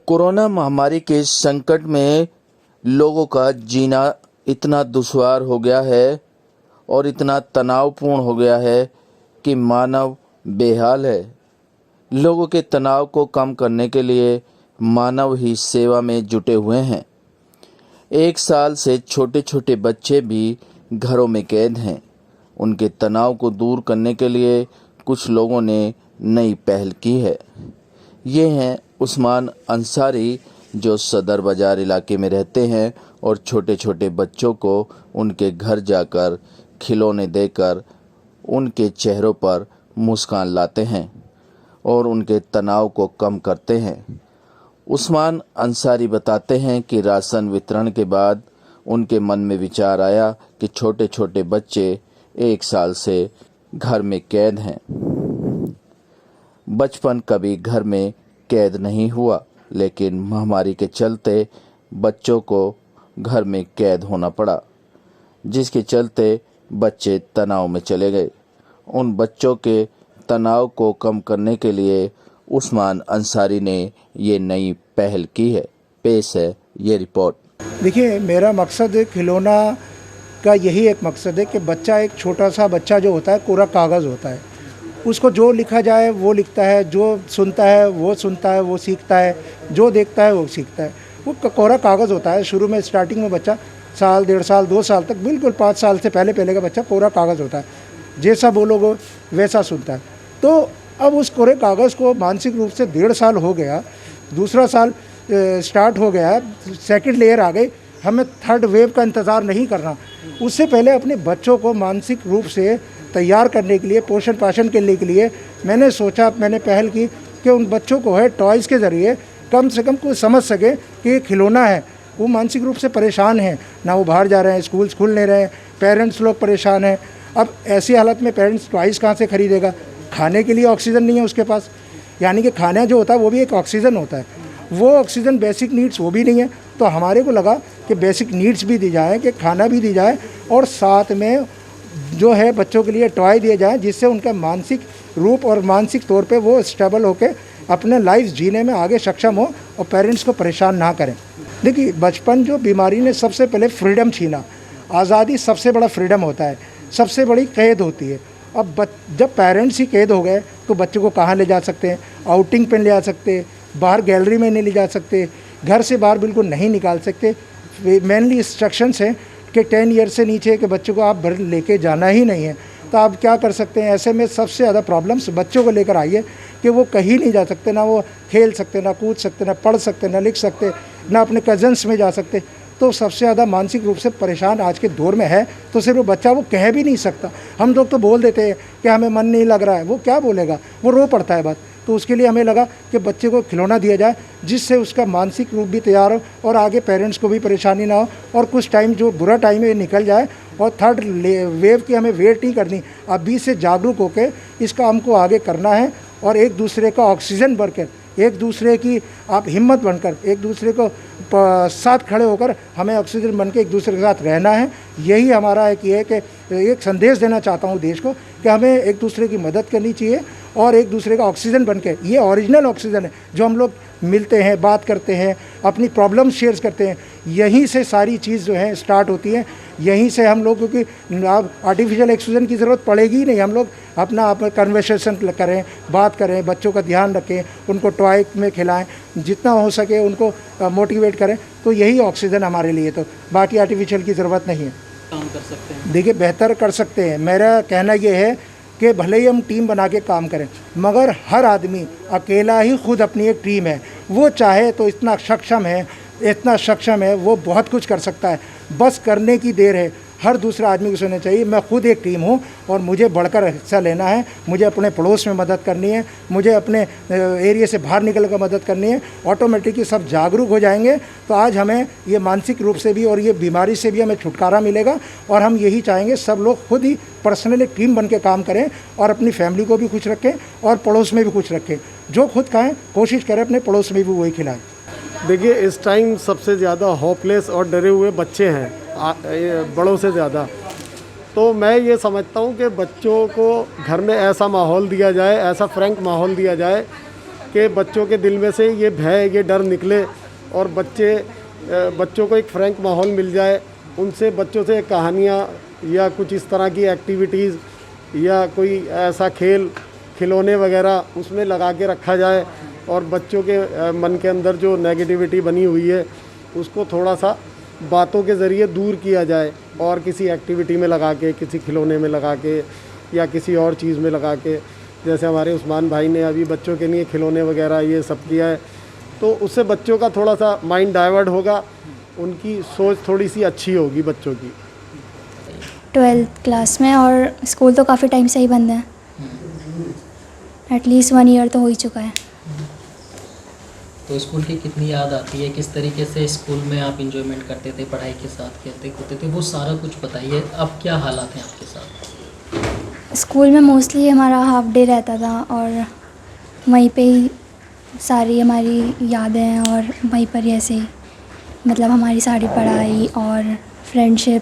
Corona महामारी के संकट में लोगों का जीना इतना दुश्वार हो गया है और इतना तनावपूर्ण हो गया है कि मानव बेहाल है। लोगों के तनाव को कम करने के लिए मानव ही सेवा में जुटे हुए हैं। 1 साल से छोटे छोटे बच्चे भी घरों में कैद हैं। उनके तनाव को दूर करने के लिए कुछ लोगों ने नई पहल की है। ये हैं उस्मान अंसारी, जो सदर बाज़ार इलाके में रहते हैं और छोटे छोटे बच्चों को उनके घर जाकर खिलौने देकर उनके चेहरों पर मुस्कान लाते हैं और उनके तनाव को कम करते हैं। उस्मान अंसारी बताते हैं कि राशन वितरण के बाद उनके मन में विचार आया कि छोटे छोटे बच्चे 1 साल से घर में कैद हैं। बचपन कभी घर में कैद नहीं हुआ, लेकिन महामारी के चलते बच्चों को घर में कैद होना पड़ा, जिसके चलते बच्चे तनाव में चले गए। उन बच्चों के तनाव को कम करने के लिए उस्मान अंसारी ने ये नई पहल की है। पेश है ये रिपोर्ट। देखिए, मेरा मकसद खिलौना का यही एक मकसद है कि बच्चा, एक छोटा सा बच्चा जो होता है, कोरा कागज़ होता है। उसको जो लिखा जाए वो लिखता है, जो सुनता है वो सुनता है, वो सीखता है, जो देखता है वो सीखता है। वो कोरा कागज़ होता है। शुरू में स्टार्टिंग में बच्चा साल, 1.5 साल, 2 साल तक, बिल्कुल 5 साल से पहले का बच्चा कोरा कागज़ होता है। जैसा बोलोगे वैसा सुनता है। तो अब उस कोरे कागज़ को मानसिक रूप से 1.5 साल हो गया, दूसरा साल स्टार्ट हो गया, सेकंड लेयर आ गई। हमें थर्ड वेव का इंतज़ार नहीं करना। उससे पहले अपने बच्चों को मानसिक रूप से तैयार करने के लिए, पोषण पाषण करने के लिए मैंने सोचा, मैंने पहल की कि उन बच्चों को है टॉयज़ के ज़रिए कम से कम कोई समझ सके कि ये खिलौना है। वो मानसिक रूप से परेशान हैं, ना वो बाहर जा रहे हैं, स्कूल्स खुल नहीं रहे हैं, पेरेंट्स लोग परेशान हैं। अब ऐसी हालत में पेरेंट्स टॉयज़ कहाँ से ख़रीदेगा? खाने के लिए ऑक्सीजन नहीं है उसके पास। यानी कि खाना जो होता है वो भी एक ऑक्सीजन होता है। वो ऑक्सीजन बेसिक नीड्स वो भी नहीं है। तो हमारे को लगा कि बेसिक नीड्स भी दी जाए, कि खाना भी दी जाए और साथ में जो है बच्चों के लिए टॉय दिए जाए, जिससे उनका मानसिक रूप और मानसिक तौर पे वो स्टेबल होके अपने लाइफ जीने में आगे सक्षम हो और पेरेंट्स को परेशान ना करें। देखिए, बचपन जो बीमारी ने सबसे पहले फ्रीडम छीना। आज़ादी सबसे बड़ा फ्रीडम होता है, सबसे बड़ी कैद होती है। अब जब पेरेंट्स ही कैद हो गए तो बच्चों को कहाँ ले जा सकते हैं? आउटिंग पे ले जा सकते, बाहर गैलरी में नहीं ले जा सकते, घर से बाहर बिल्कुल नहीं निकाल सकते। मेनली इंस्ट्रक्शंस हैं कि 10 ईयर से नीचे के बच्चों को आप भर लेके जाना ही नहीं है। तो आप क्या कर सकते हैं? ऐसे में सबसे ज़्यादा प्रॉब्लम्स बच्चों को लेकर आई है कि वो कहीं नहीं जा सकते, ना वो खेल सकते, ना कूद सकते, ना पढ़ सकते, ना लिख सकते, ना अपने कज़न्स में जा सकते। तो सबसे ज़्यादा मानसिक रूप से परेशान आज के दौर में है। तो सिर्फ वो बच्चा, वो कह भी नहीं सकता। हम लोग तो बोल देते हैं कि हमें मन नहीं लग रहा है, वो क्या बोलेगा? वो रो पड़ता है बस। तो उसके लिए हमें लगा कि बच्चे को खिलौना दिया जाए, जिससे उसका मानसिक रूप भी तैयार हो और आगे पेरेंट्स को भी परेशानी ना हो और कुछ टाइम जो बुरा टाइम है निकल जाए। और थर्ड वेव की हमें वेट नहीं करनी, अभी से जागरूक होकर इस काम को आगे करना है और एक दूसरे का ऑक्सीजन बनकर, एक दूसरे की आप हिम्मत बनकर, एक दूसरे को साथ खड़े होकर हमें ऑक्सीजन बनकर एक दूसरे के साथ रहना है। यही हमारा एक ये है कि एक संदेश देना चाहता हूँ देश को कि हमें एक दूसरे की मदद करनी चाहिए और एक दूसरे का ऑक्सीजन बनके, ये ओरिजिनल ऑक्सीजन है जो हम लोग मिलते हैं, बात करते हैं, अपनी प्रॉब्लम शेयर करते हैं। यहीं से सारी चीज़ जो है स्टार्ट होती है। यहीं से हम लोग, क्योंकि अब आर्टिफिशियल ऑक्सीजन की ज़रूरत पड़ेगी ही नहीं। हम लोग अपना कन्वर्सेशन करें, बात करें, बच्चों का ध्यान रखें, उनको टॉय में खिलाएं, जितना हो सके उनको मोटिवेट करें। तो यही ऑक्सीजन हमारे लिए, तो बाकी आर्टिफिशियल की ज़रूरत नहीं है। काम कर सकते हैं, देखिए, बेहतर कर सकते हैं। मेरा कहना ये है कि भले ही हम टीम बना के काम करें, मगर हर आदमी अकेला ही खुद अपनी एक टीम है। वो चाहे तो इतना सक्षम है, वो बहुत कुछ कर सकता है। बस करने की देर है। हर दूसरा आदमी को सोचना चाहिए मैं खुद एक टीम हूँ और मुझे बढ़कर हिस्सा लेना है, मुझे अपने पड़ोस में मदद करनी है, मुझे अपने एरिया से बाहर निकल कर मदद करनी है। ऑटोमेटिकली सब जागरूक हो जाएंगे तो आज हमें ये मानसिक रूप से भी और ये बीमारी से भी हमें छुटकारा मिलेगा। और हम यही चाहेंगे सब लोग खुद ही पर्सनली टीम बन के काम करें और अपनी फैमिली को भी खुश रखें और पड़ोस में भी खुश रखें। जो खुद खाएं कोशिश करें अपने पड़ोस में भी वही खिलाएं। देखिए इस टाइम सबसे ज़्यादा होपलेस और डरे हुए बच्चे हैं बड़ों से ज़्यादा। तो मैं ये समझता हूँ कि बच्चों को घर में ऐसा माहौल दिया जाए, ऐसा फ्रैंक माहौल दिया जाए कि बच्चों के दिल में से ये भय, ये डर निकले और बच्चों को एक फ्रैंक माहौल मिल जाए। उनसे बच्चों से कहानियाँ या कुछ इस तरह की एक्टिविटीज़ या कोई ऐसा खिलौने वगैरह उसमें लगा के रखा जाए और बच्चों के मन के अंदर जो नेगेटिविटी बनी हुई है उसको थोड़ा सा बातों के ज़रिए दूर किया जाए और किसी एक्टिविटी में लगा के, किसी खिलौने में लगा के या किसी और चीज़ में लगा के, जैसे हमारे उस्मान भाई ने अभी बच्चों के लिए खिलौने वगैरह ये सब किया है, तो उससे बच्चों का थोड़ा सा माइंड डाइवर्ट होगा, उनकी सोच थोड़ी सी अच्छी होगी बच्चों की। 12th क्लास में और स्कूल तो काफ़ी टाइम से ही बंद है, एटलीस्ट 1 ईयर तो हो ही चुका है। तो स्कूल की कितनी याद आती है, किस तरीके से स्कूल में आप इंजॉयमेंट करते थे, पढ़ाई के साथ खेलते कूदते थे, वो सारा कुछ बताइए। अब क्या हालात हैं आपके साथ? स्कूल में मोस्टली हमारा हाफ डे रहता था और वहीं पे ही सारी हमारी यादें और वहीं पर ही ऐसे ही मतलब हमारी सारी पढ़ाई और फ्रेंडशिप,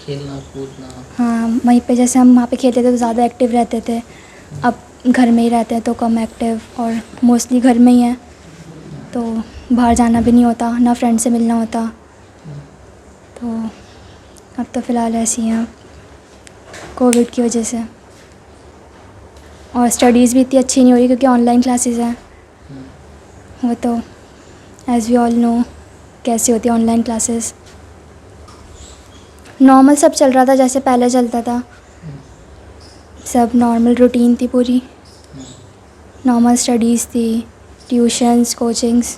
खेलना कूदना। हाँ वहीं पे जैसे हम वहाँ पे खेलते थे तो ज़्यादा एक्टिव रहते थे। अब घर में ही रहते हैं तो कम एक्टिव और मोस्टली घर में ही हैं तो बाहर जाना भी नहीं होता, ना फ्रेंड से मिलना होता। तो अब तो फ़िलहाल ऐसी हैं कोविड की वजह से, और स्टडीज़ भी इतनी अच्छी नहीं हो रही क्योंकि ऑनलाइन क्लासेस हैं। वो तो एज़ वी ऑल नो कैसी होती है ऑनलाइन क्लासेस। नॉर्मल सब चल रहा था जैसे पहले चलता था, सब नॉर्मल रूटीन थी पूरी, नॉर्मल स्टडीज़ थी, ट्यूशन्स, कोचिंग्स।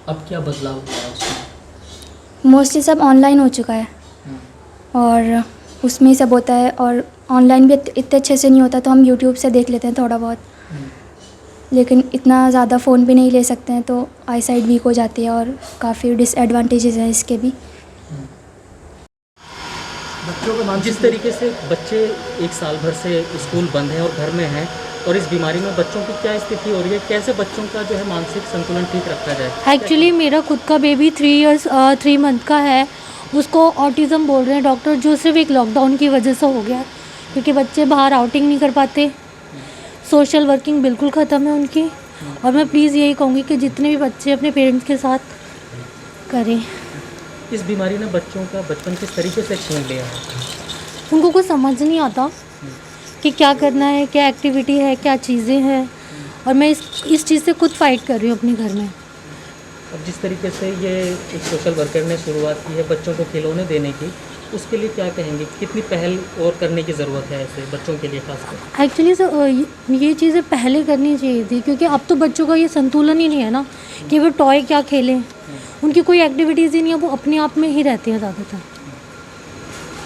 अब क्या बदलाव हुआ उसमें? मोस्टली सब ऑनलाइन हो चुका है और उसमें ही सब होता है, और ऑनलाइन भी इतने अच्छे से नहीं होता तो हम यूट्यूब से देख लेते हैं थोड़ा बहुत, लेकिन इतना ज़्यादा फ़ोन भी नहीं ले सकते हैं तो आई साइट वीक हो जाती है और काफ़ी डिसएडवांटेजेस हैं इसके भी। जिस तरीके से बच्चे एक साल भर से स्कूल बंद हैं और घर में हैं और इस बीमारी में बच्चों की क्या स्थिति हो रही है, कैसे बच्चों का जो है मानसिक संतुलन ठीक रखा जाए? एक्चुअली मेरा खुद का बेबी 3 मंथ का है, उसको ऑटिज़म बोल रहे हैं डॉक्टर, जो सिर्फ एक लॉकडाउन की वजह से हो गया है क्योंकि बच्चे बाहर आउटिंग नहीं कर पाते, सोशल वर्किंग बिल्कुल ख़त्म है उनकी। और मैं प्लीज़ यही कहूँगी कि जितने भी बच्चे अपने पेरेंट्स के साथ करें। इस बीमारी ने बच्चों का बचपन किस तरीके से छीन लिया है? उनको कुछ समझ नहीं आता कि क्या करना है, क्या एक्टिविटी है, क्या चीज़ें हैं, और मैं इस चीज़ से खुद फाइट कर रही हूँ अपने घर में। अब जिस तरीके से ये एक सोशल वर्कर ने शुरुआत की है बच्चों को खिलौने देने की, उसके लिए क्या कहेंगे? कितनी पहल और करने की ज़रूरत है ऐसे बच्चों के लिए खासकर? एक्चुअली ये चीज़ें पहले करनी चाहिए थी क्योंकि अब तो बच्चों का ये संतुलन ही नहीं है ना कि वो टॉय क्या खेलें, उनकी कोई एक्टिविटीज़ ही नहीं है, वो अपने आप में ही रहती है ज़्यादातर।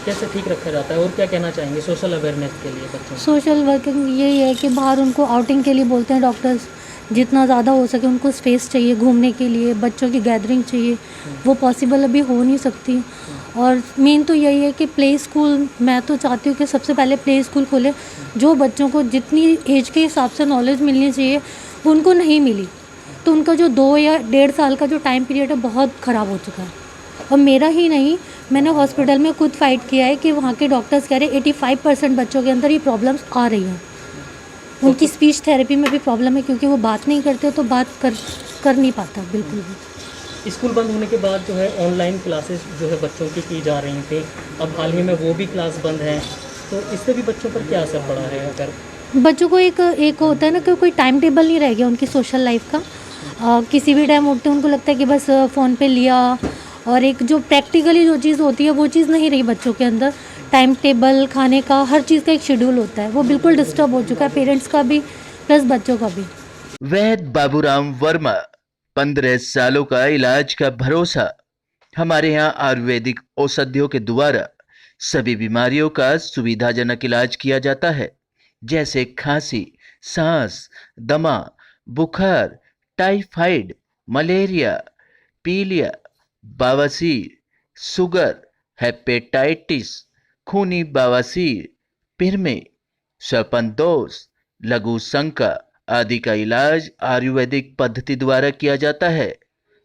कैसे ठीक रखा जाता है और क्या कहना चाहेंगे सोशल अवेयरनेस के लिए बच्चों? सोशल वर्किंग यही है कि बाहर उनको आउटिंग के लिए बोलते हैं डॉक्टर्स, जितना ज़्यादा हो सके उनको स्पेस चाहिए घूमने के लिए, बच्चों की गैदरिंग चाहिए, वो पॉसिबल अभी हो नहीं सकती। और मेन तो यही है कि प्ले स्कूल, मैं तो चाहती हूँ कि सबसे पहले प्ले स्कूल खोले, जो बच्चों को जितनी एज के हिसाब से नॉलेज मिलनी चाहिए वो उनको नहीं मिली, तो उनका जो 2 या 1.5 साल का जो टाइम पीरियड है बहुत ख़राब हो चुका है। और मेरा ही नहीं, मैंने हॉस्पिटल में खुद फाइट किया है कि वहाँ के डॉक्टर्स कह रहे हैं 85% बच्चों के अंदर ये प्रॉब्लम्स आ रही हैं। उनकी स्पीच थेरेपी में भी प्रॉब्लम है क्योंकि वो बात नहीं करते तो बात कर नहीं पाता बिल्कुल भी। स्कूल बंद होने के बाद जो है ऑनलाइन क्लासेस जो है बच्चों की जा रही थी, अब हाल ही में वो भी क्लास बंद हैं, तो इससे भी बच्चों पर क्या असर पड़ा है? अगर बच्चों को एक होता है ना कि कोई टाइम टेबल नहीं रह गया उनकी सोशल लाइफ का, किसी भी टाइम उठते उनको लगता है कि बस फ़ोन पे लिया, और एक जो प्रैक्टिकली जो चीज़ होती है वो चीज़ नहीं रही बच्चों के अंदर। टाइम टेबल, खाने का, हर चीज़ का एक शेड्यूल होता है, वो बिल्कुल डिस्टर्ब हो चुका है, पेरेंट्स का भी प्लस बच्चों का भी। वैद बाबूराम वर्मा, 15 सालों का इलाज का भरोसा। हमारे यहाँ आयुर्वेदिक औषधियों के द्वारा सभी बीमारियों का सुविधाजनक इलाज किया जाता है, जैसे खांसी, सांस, दमा, बुखार, टाइफाइड, मलेरिया, पीलिया, बवासीर, शुगर, हेपेटाइटिस, खूनी बवासीर, पिरमे, श्वसन लघु शंका आदि का इलाज आयुर्वेदिक पद्धति द्वारा किया जाता है।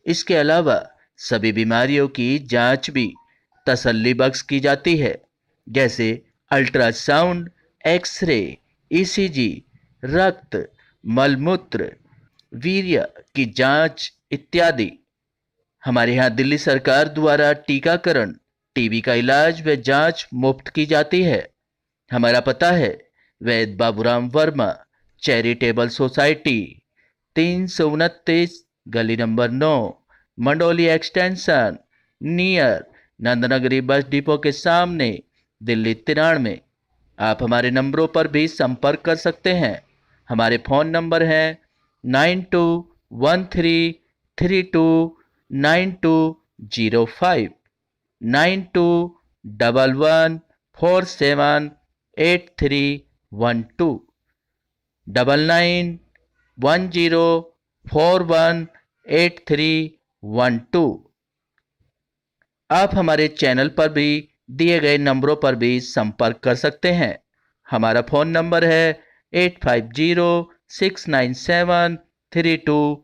इसके अलावा सभी बीमारियों की जांच भी तसल्ली बख्श की जाती है, जैसे अल्ट्रासाउंड, एक्सरे, ईसीजी, रक्त, मलमूत्र, वीर्य की जांच इत्यादि। हमारे यहाँ दिल्ली सरकार द्वारा टीकाकरण, टीबी का इलाज व जांच मुफ्त की जाती है। हमारा पता है वैद बाबूराम वर्मा चैरिटेबल सोसाइटी, 329 गली number 9, Mandoli extension, near Nand Nagri bus depot के सामने, दिल्ली 93। आप हमारे नंबरों पर भी संपर्क कर सकते हैं। हमारे फ़ोन नंबर हैं 9213329205, 9211478312, 9910418312। आप हमारे चैनल पर भी दिए गए नंबरों पर भी संपर्क कर सकते हैं। हमारा फ़ोन नंबर है 8506973234।